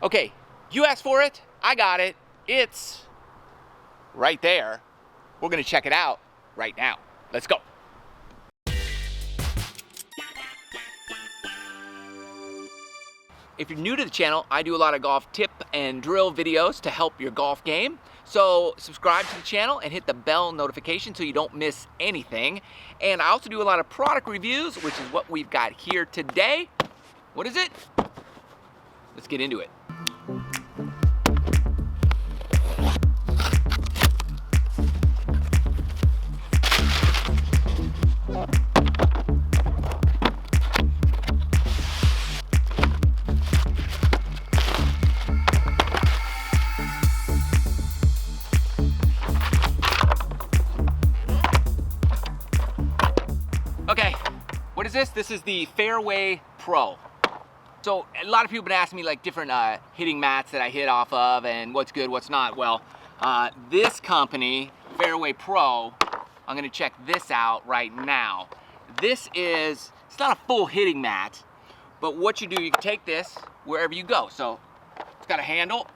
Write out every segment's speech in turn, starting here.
Okay, you asked for it, I got it. It's right there. We're gonna check it out right now. Let's go. If you're new to the channel, I do a lot of golf tip and drill videos to help your golf game. So subscribe to the channel and hit the bell notification so you don't miss anything. And I also do a lot of product reviews, which is what we've got here today. What is it? Let's get into it. Okay, what is this? This is the FairwayPro. So a lot of people have been asking me like different hitting mats that I hit off of and what's good, what's not. Well, this company, FairwayPro, I'm gonna check this out right now. This is, it's not a full hitting mat, but what you do, you can take this wherever you go. So it's got a handle.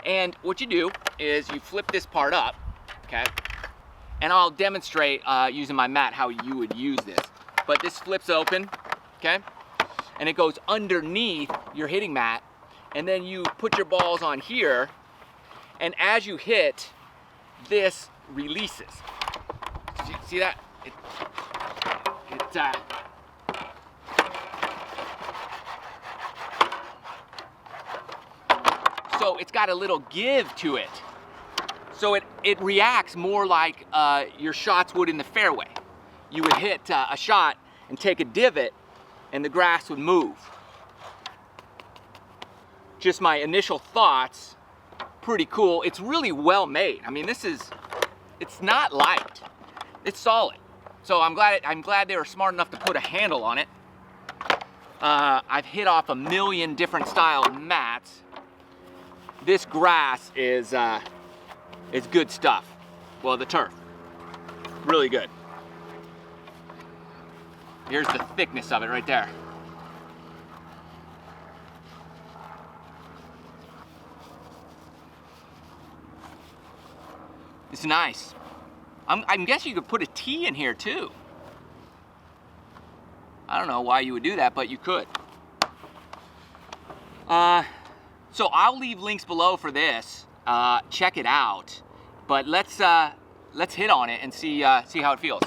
And what you do is you flip this part up, okay? And I'll demonstrate using my mat how you would use this. But this flips open, okay? And it goes underneath your hitting mat. And then you put your balls on here. And as you hit, this releases. See that? So it's got a little give to it. So it reacts more like your shots would in the fairway. You would hit a shot and take a divot and the grass would move. Just my initial thoughts, pretty cool. It's really well made. I mean, it's not light, it's solid. So I'm glad they were smart enough to put a handle on it. I've hit off a million different style mats. This grass is good stuff. Well, the turf, really good. Here's the thickness of it right there. It's nice. I'm guessing you could put a tee in here too. I don't know why you would do that, but you could. So I'll leave links below for this. Check it out. But let's hit on it and see how it feels.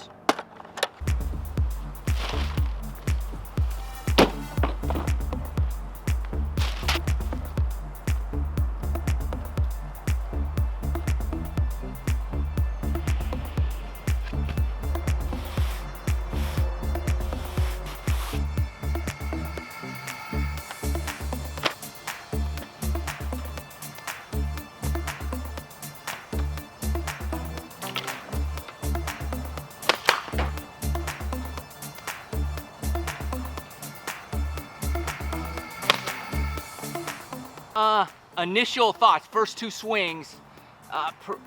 Initial thoughts, first two swings,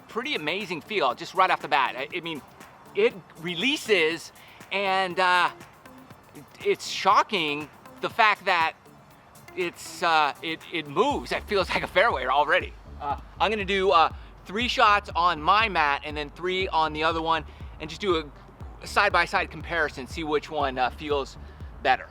pretty amazing feel just right off the bat. I mean, it releases and it's shocking the fact that it moves. It feels like a fairway already. I'm gonna do 3 shots on my mat and then 3 on the other one and just do a side-by-side comparison, see which one feels better.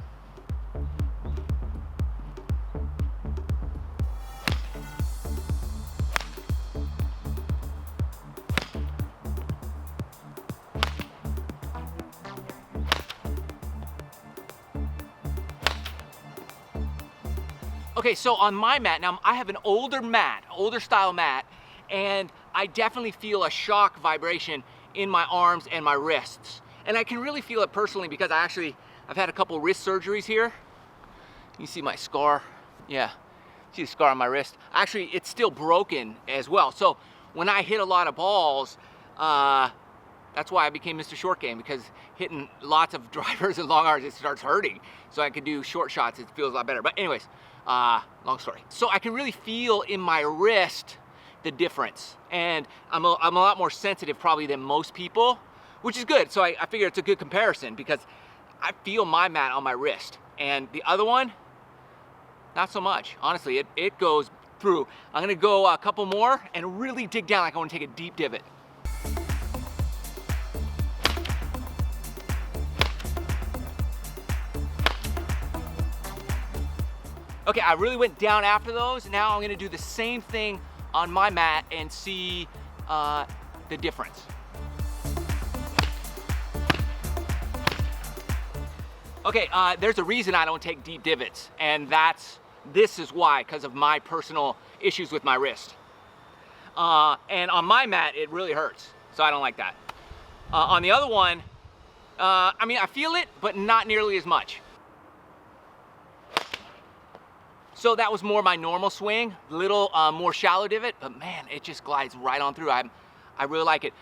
Okay, so on my mat, now I have an older style mat, and I definitely feel a shock vibration in my arms and my wrists. And I can really feel it personally because I've had a couple wrist surgeries here. You see my scar? Yeah, see the scar on my wrist? Actually, it's still broken as well. So when I hit a lot of balls, that's why I became Mr. Short Game, because hitting lots of drivers and long irons, it starts hurting. So I could do short shots, it feels a lot better. But anyways, long story. So I can really feel in my wrist the difference. And I'm a lot more sensitive probably than most people, which is good. So I figure it's a good comparison because I feel my mat on my wrist. And the other one, not so much. Honestly, it goes through. I'm gonna go a couple more and really dig down like I wanna take a deep divot. Okay, I really went down after those. Now I'm gonna do the same thing on my mat and see the difference. Okay, there's a reason I don't take deep divots, and this is why, because of my personal issues with my wrist. And on my mat, it really hurts, so I don't like that. On the other one, I mean, I feel it, but not nearly as much. So that was more my normal swing, little more shallow divot, but man, it just glides right on through. I really like it.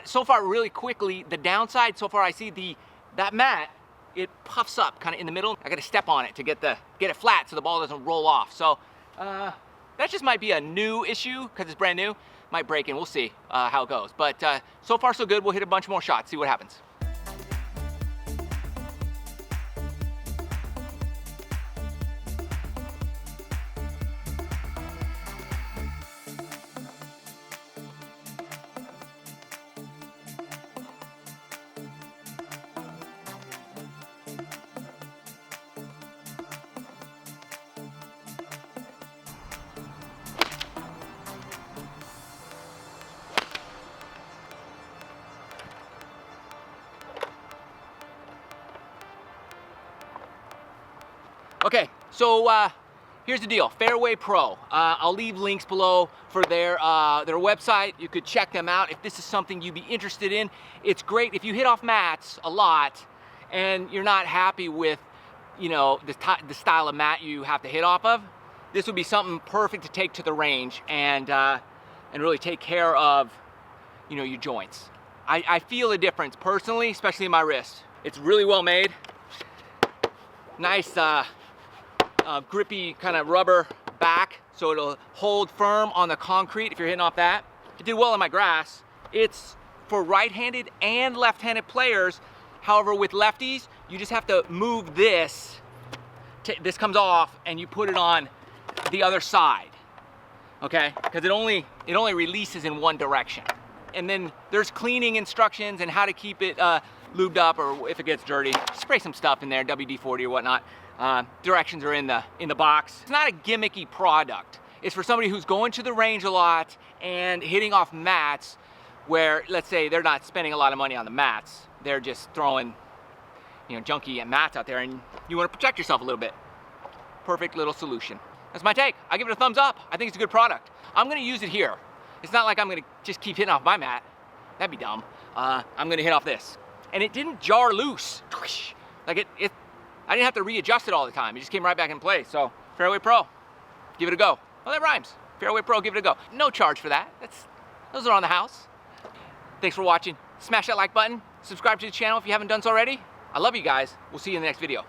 So far, really quickly, the downside, so far I see that mat, it puffs up kind of in the middle. I got to step on it to get it flat so the ball doesn't roll off. So that just might be a new issue because it's brand new. Might break in, we'll see how it goes. But so far so good. We'll hit a bunch more shots, see what happens. Okay, so here's the deal, FairwayPro. I'll leave links below for their website. You could check them out if this is something you'd be interested in. It's great if you hit off mats a lot and you're not happy with, you know, the style of mat you have to hit off of. This would be something perfect to take to the range and really take care of, you know, your joints. I feel a difference personally, especially in my wrist. It's really well made. Nice grippy kind of rubber back, so it'll hold firm on the concrete if you're hitting off that. It did well on my grass. It's for right-handed and left-handed players. However, with lefties, you just have to move this. This comes off, and you put it on the other side. Okay? Because it only releases in one direction. And then there's cleaning instructions and how to keep it lubed up, or if it gets dirty, spray some stuff in there, WD-40 or whatnot. Directions are in the box. It's not a gimmicky product. It's for somebody who's going to the range a lot and hitting off mats where, let's say, they're not spending a lot of money on the mats. They're just throwing, you know, junky mats out there, and you want to protect yourself a little bit. Perfect little solution. That's my take. I give it a thumbs up. I think it's a good product. I'm going to use it here. It's not like I'm going to just keep hitting off my mat. That'd be dumb. I'm going to hit off this. And it didn't jar loose. Like I didn't have to readjust it all the time. It just came right back in place. So FairwayPro, give it a go. Oh, that rhymes. FairwayPro, give it a go. No charge for that. Those are on the house. Thanks for watching. Smash that like button. Subscribe to the channel if you haven't done so already. I love you guys. We'll see you in the next video.